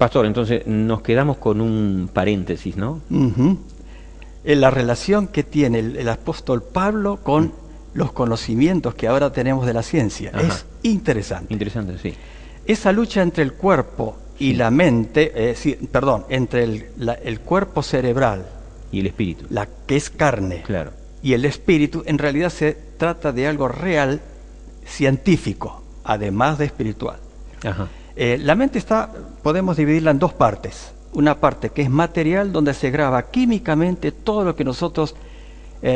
Pastor, entonces nos quedamos con un paréntesis, ¿no? En la relación que tiene el apóstol Pablo con los conocimientos que ahora tenemos de la ciencia. Ajá. Es interesante. Interesante, sí. Esa lucha entre el cuerpo y la mente, entre el cuerpo cerebral, Y el espíritu. la que es carne, Claro. y el espíritu, en realidad se trata de algo real, científico, además de espiritual. Ajá. La mente podemos dividirla en dos partes. Una parte que es material, donde se graba químicamente todo lo que nosotros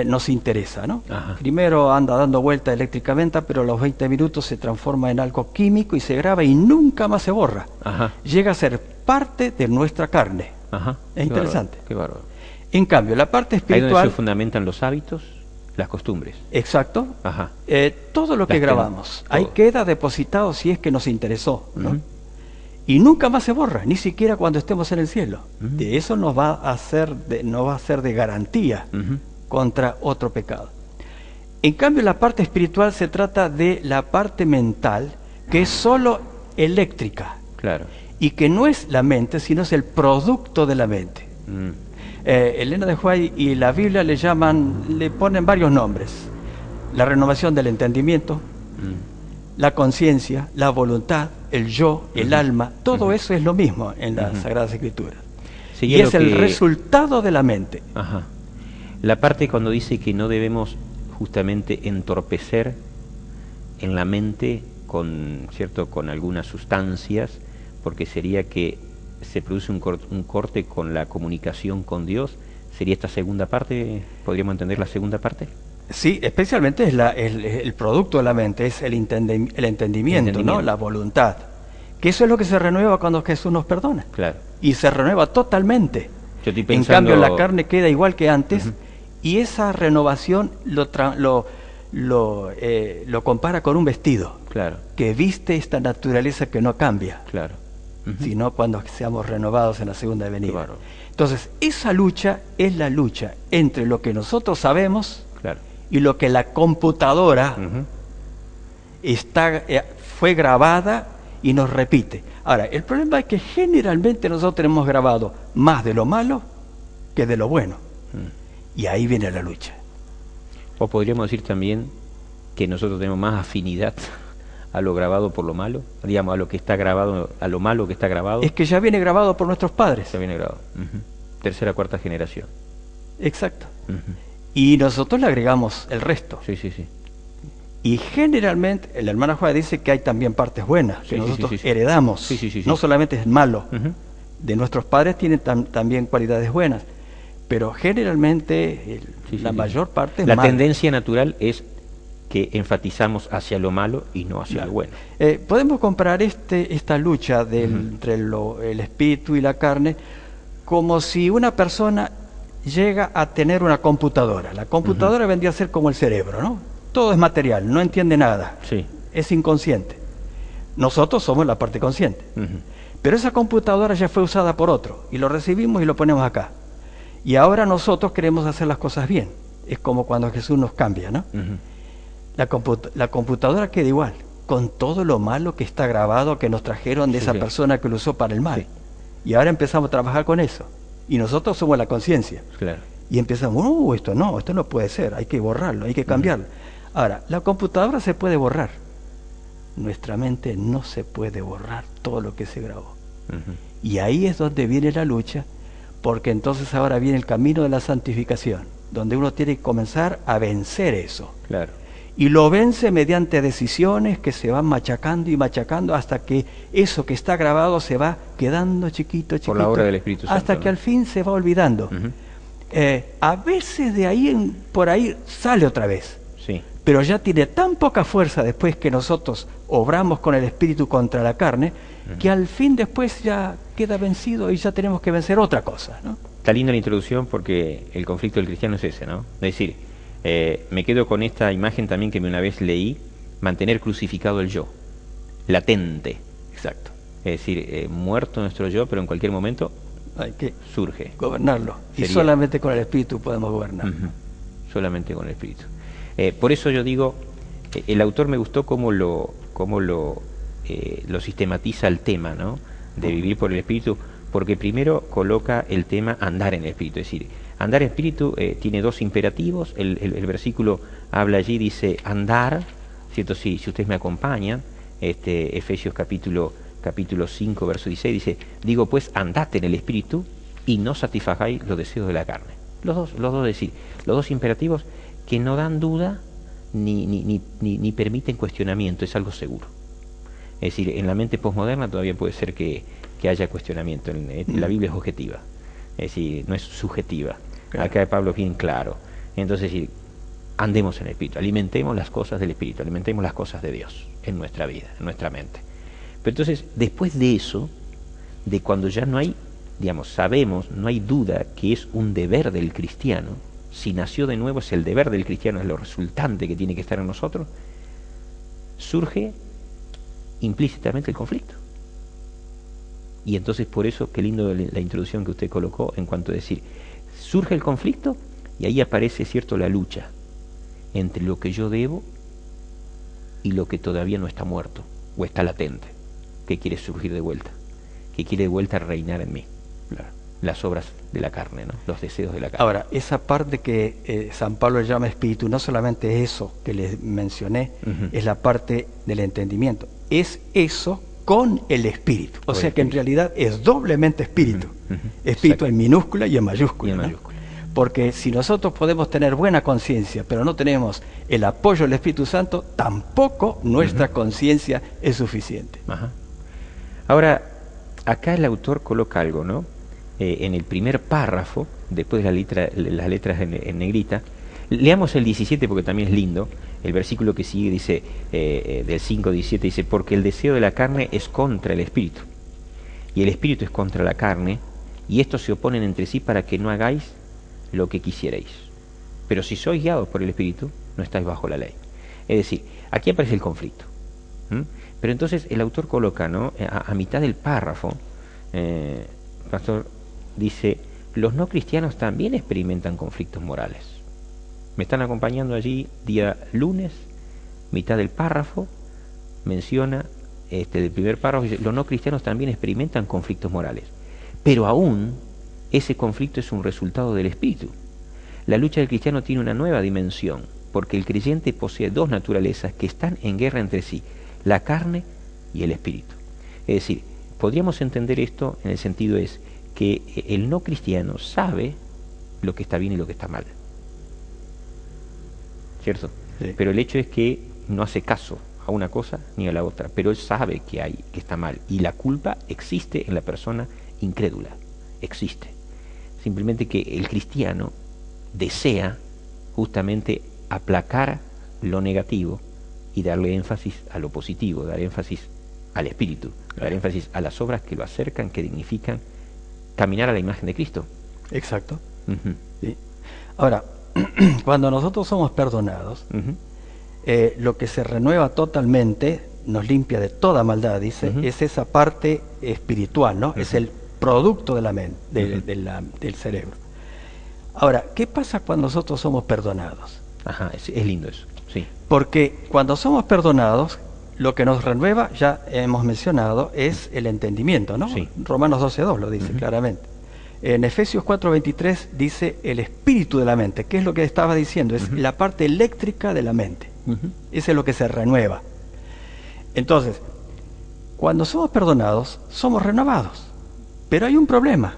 nos interesa, ¿no? Ajá. Primero anda dando vuelta eléctricamente, pero a los 20 minutos se transforma en algo químico y se graba y nunca más se borra. Ajá. Llega a ser parte de nuestra carne. Ajá. Es interesante. Qué bárbaro. En cambio, la parte Ahí donde espiritual... se fundamentan los hábitos, las costumbres. Exacto. Ajá. Todo lo que Las grabamos, todo. ahí queda depositado si es que nos interesó, ¿no? Ujú. Y nunca más se borra, ni siquiera cuando estemos en el cielo. Ujú. De eso nos va a hacer no va a ser de garantía Ujú. contra otro pecado. En cambio, la parte espiritual se trata de la parte mental, que es solo eléctrica, Claro. y que no es la mente, sino es el producto de la mente. Elena de White y la Biblia le ponen varios nombres: la renovación del entendimiento, la conciencia, la voluntad, el yo, el alma. Todo eso es lo mismo en las Sagradas Escrituras. Sí, Y es el resultado de la mente. Ajá. La parte cuando dice que no debemos justamente entorpecer en la mente con algunas sustancias, porque sería que se produce un corte con la comunicación con Dios. ¿Sería esta segunda parte? ¿Podríamos entender la segunda parte? Sí, especialmente es el producto de la mente, es el entendimiento, ¿no? La voluntad. Que eso es lo que se renueva cuando Jesús nos perdona. Claro. Y se renueva totalmente. Yo estoy En pensando... cambio, la carne queda igual que antes, y esa renovación lo compara con un vestido, Claro, que viste esta naturaleza que no cambia, claro. sino cuando seamos renovados en la segunda venida. Claro. Entonces, esa lucha es la lucha entre lo que nosotros sabemos Claro. y lo que la computadora fue grabada y nos repite. Ahora, el problema es que generalmente nosotros tenemos grabado más de lo malo que de lo bueno. Y ahí viene la lucha. O podríamos decir también que nosotros tenemos más afinidad a lo grabado por lo malo, digamos, a lo que está grabado, a lo malo que está grabado. Es que ya viene grabado por nuestros padres. Ya viene grabado. Tercera, cuarta generación. Exacto. Y nosotros le agregamos el resto. Sí, sí, sí. Y generalmente, el hermano Juan dice que hay también partes buenas, que nosotros heredamos. Sí, sí, sí, sí. No solamente es malo. De nuestros padres tienen también cualidades buenas, pero generalmente la mayor parte es la mala. tendencia natural es que enfatizamos hacia lo malo y no hacia lo bueno. Podemos comparar esta lucha entre el espíritu y la carne como si una persona llega a tener una computadora. La computadora vendría a ser como el cerebro, ¿no? Todo es material, no entiende nada, es inconsciente. Nosotros somos la parte consciente. Pero esa computadora ya fue usada por otro, y lo recibimos y lo ponemos acá. Y ahora nosotros queremos hacer las cosas bien. Es como cuando Jesús nos cambia, ¿no? La computadora queda igual, con todo lo malo que está grabado, que nos trajeron de esa persona que lo usó para el mal. Y ahora empezamos a trabajar con eso. Y nosotros somos la conciencia. Claro. Y empezamos, esto no puede ser, hay que borrarlo, hay que cambiarlo. Ahora, la computadora se puede borrar. Nuestra mente no se puede borrar todo lo que se grabó. Y ahí es donde viene la lucha, porque entonces ahora viene el camino de la santificación, donde uno tiene que comenzar a vencer eso. Claro. Y lo vence mediante decisiones que se van machacando y machacando hasta que eso que está grabado se va quedando chiquito, chiquito. Por la obra del Espíritu Santo. Hasta que al fin se va olvidando. A veces de ahí por ahí sale otra vez. Sí. Pero ya tiene tan poca fuerza después que nosotros obramos con el Espíritu contra la carne, que al fin después ya queda vencido y ya tenemos que vencer otra cosa, ¿no? Está linda la introducción porque el conflicto del cristiano es ese, ¿no? Es decir, me quedo con esta imagen también que una vez leí: mantener crucificado el yo, latente. Exacto. Es decir, muerto nuestro yo, pero en cualquier momento hay que surge. Gobernarlo. Y solamente con el Espíritu podemos gobernar. Solamente con el Espíritu. Por eso yo digo, el autor me gustó cómo lo sistematiza el tema, ¿no? de vivir por el Espíritu, porque primero coloca el tema andar en el Espíritu. Es decir, andar en Espíritu tiene dos imperativos. El versículo habla allí, dice andar, ¿cierto? Si ustedes me acompañan, Efesios capítulo 5, verso 16, dice, digo pues, andad en el Espíritu y no satisfagáis los deseos de la carne. Los dos, decir, los dos imperativos que no dan duda ni permiten cuestionamiento, es algo seguro. Es decir, en la mente posmoderna todavía puede ser que haya cuestionamiento. La Biblia es objetiva, es decir, no es subjetiva. Claro. Acá Pablo es bien claro. Entonces, es decir, andemos en el Espíritu, alimentemos las cosas del Espíritu, alimentemos las cosas de Dios en nuestra vida, en nuestra mente. Pero entonces, después de eso, de cuando ya no hay, digamos, sabemos, no hay duda que es un deber del cristiano, si nació de nuevo es el deber del cristiano, es lo resultante que tiene que estar en nosotros, surge implícitamente el conflicto. Y entonces por eso, qué lindo la introducción que usted colocó en cuanto a decir, surge el conflicto y ahí aparece, cierto, la lucha entre lo que yo debo y lo que todavía no está muerto o está latente, que quiere surgir de vuelta, que quiere de vuelta reinar en mí. Claro. Las obras de la carne, ¿no? Los deseos de la carne. Ahora, esa parte que San Pablo le llama espíritu, no solamente eso que les mencioné, es la parte del entendimiento, es eso con el espíritu, o sea que en realidad es doblemente espíritu, espíritu en minúscula y en mayúscula, ¿no? Porque si nosotros podemos tener buena conciencia, pero no tenemos el apoyo del Espíritu Santo, tampoco nuestra conciencia es suficiente. Ajá. Ahora, acá el autor coloca algo, ¿no? En el primer párrafo, después de las letras en negrita, leamos el 17 porque también es lindo. El versículo que sigue dice, del 5:17, dice, porque el deseo de la carne es contra el espíritu, y el espíritu es contra la carne, y estos se oponen entre sí para que no hagáis lo que quisierais. Pero si sois guiados por el espíritu, no estáis bajo la ley. Es decir, aquí aparece el conflicto. Pero entonces el autor coloca, ¿no? A mitad del párrafo, pastor, dice, los no cristianos también experimentan conflictos morales. Me están acompañando allí, día lunes, mitad del párrafo, menciona, del primer párrafo, dice, los no cristianos también experimentan conflictos morales. Pero aún, ese conflicto es un resultado del espíritu. La lucha del cristiano tiene una nueva dimensión, porque el creyente posee dos naturalezas que están en guerra entre sí, la carne y el espíritu. Es decir, podríamos entender esto en el sentido es que el no cristiano sabe lo que está bien y lo que está mal, ¿cierto? Sí. Pero el hecho es que no hace caso a una cosa ni a la otra, pero él sabe que está mal, y la culpa existe en la persona incrédula, existe. Simplemente que el cristiano desea justamente aplacar lo negativo y darle énfasis a lo positivo, dar énfasis al espíritu, dar énfasis a las obras que lo acercan, que dignifican, caminar a la imagen de Cristo. Exacto. Sí. Ahora, cuando nosotros somos perdonados, lo que se renueva totalmente, nos limpia de toda maldad, dice, es esa parte espiritual, ¿no? Es el producto de la mente, del cerebro. Ahora, ¿qué pasa cuando nosotros somos perdonados? Ajá, es lindo eso, sí. Porque cuando somos perdonados, lo que nos renueva, ya hemos mencionado, es el entendimiento, ¿no? Sí. Romanos 12:2 lo dice claramente. En Efesios 4:23 dice el espíritu de la mente. ¿Qué es lo que estaba diciendo? Es la parte eléctrica de la mente. Eso es lo que se renueva. Entonces, cuando somos perdonados, somos renovados. Pero hay un problema.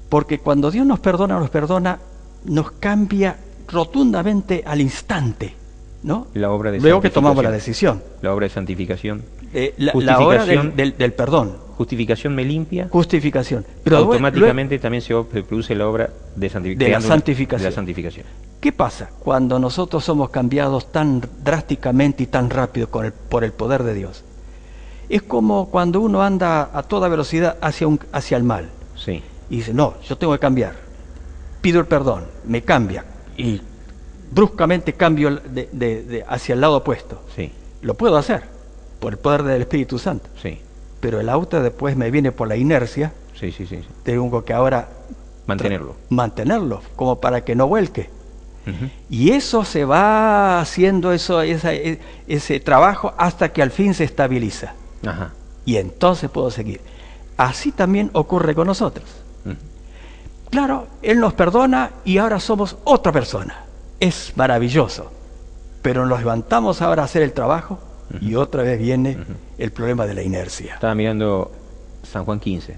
Porque cuando Dios nos perdona, nos cambia rotundamente al instante, ¿no? La obra de luego que tomamos la decisión. La obra de santificación. La obra del perdón. Justificación me limpia. Justificación. Pero automáticamente también se produce la obra de la santificación. ¿Qué pasa cuando nosotros somos cambiados tan drásticamente y tan rápido por el poder de Dios? Es como cuando uno anda a toda velocidad hacia el mal. Sí. Y dice, no, yo tengo que cambiar. Pido el perdón, me cambia. Y bruscamente cambio hacia el lado opuesto. Sí. Lo puedo hacer por el poder del Espíritu Santo. Sí. Pero el auto después me viene por la inercia. Sí. Tengo que ahora mantenerlo como para que no vuelque. Y eso se va haciendo ese trabajo hasta que al fin se estabiliza. Ajá. Y entonces puedo seguir. así también ocurre con nosotros. Claro, Él nos perdona y ahora somos otra persona. Es maravilloso. Pero nos levantamos ahora a hacer el trabajo y otra vez viene el problema de la inercia. Estaba mirando San Juan 15,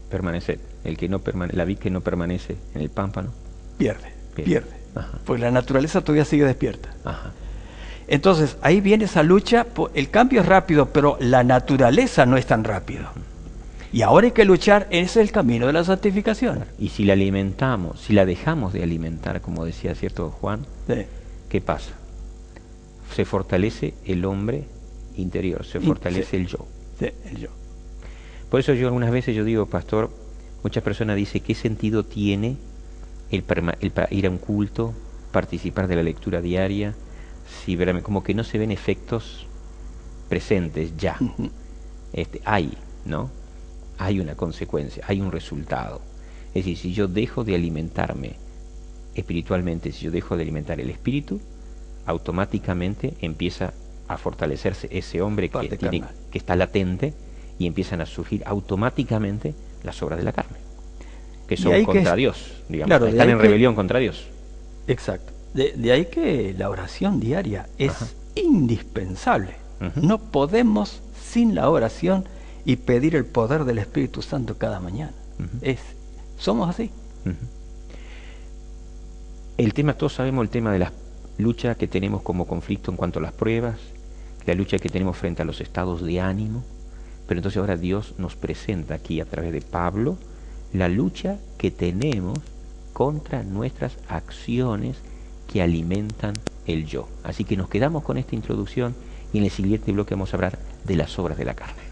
permaneced. El que no la vid que no permanece en el pámpano Pierde. Ajá. Porque la naturaleza todavía sigue despierta. Ajá. Entonces, ahí viene esa lucha. El cambio es rápido, pero la naturaleza no es tan rápido. Y ahora hay que luchar, ese es el camino de la santificación. Y si la alimentamos, si la dejamos de alimentar, como decía cierto Juan, Sí. ¿qué pasa? Se fortalece el hombre interior, se fortalece el yo. Sí, el yo. Por eso yo algunas veces yo digo, pastor, muchas personas dicen, ¿qué sentido tiene el ir a un culto, participar de la lectura diaria, si como que no se ven efectos presentes ya? Hay, ¿no? Hay una consecuencia, hay un resultado. Es decir, si yo dejo de alimentarme espiritualmente, si yo dejo de alimentar el espíritu, automáticamente empieza a fortalecerse ese hombre que está latente y empiezan a surgir automáticamente las obras de la carne, que son contra Dios, digamos, claro, están en rebelión contra Dios. Exacto. De ahí que la oración diaria es indispensable. No podemos sin la oración y pedir el poder del Espíritu Santo cada mañana. Somos así. El tema, todos sabemos el tema de la lucha que tenemos como conflicto en cuanto a las pruebas, la lucha que tenemos frente a los estados de ánimo, pero entonces ahora Dios nos presenta aquí a través de Pablo la lucha que tenemos contra nuestras acciones que alimentan el yo. Así que nos quedamos con esta introducción y en el siguiente bloque vamos a hablar de las obras de la carne.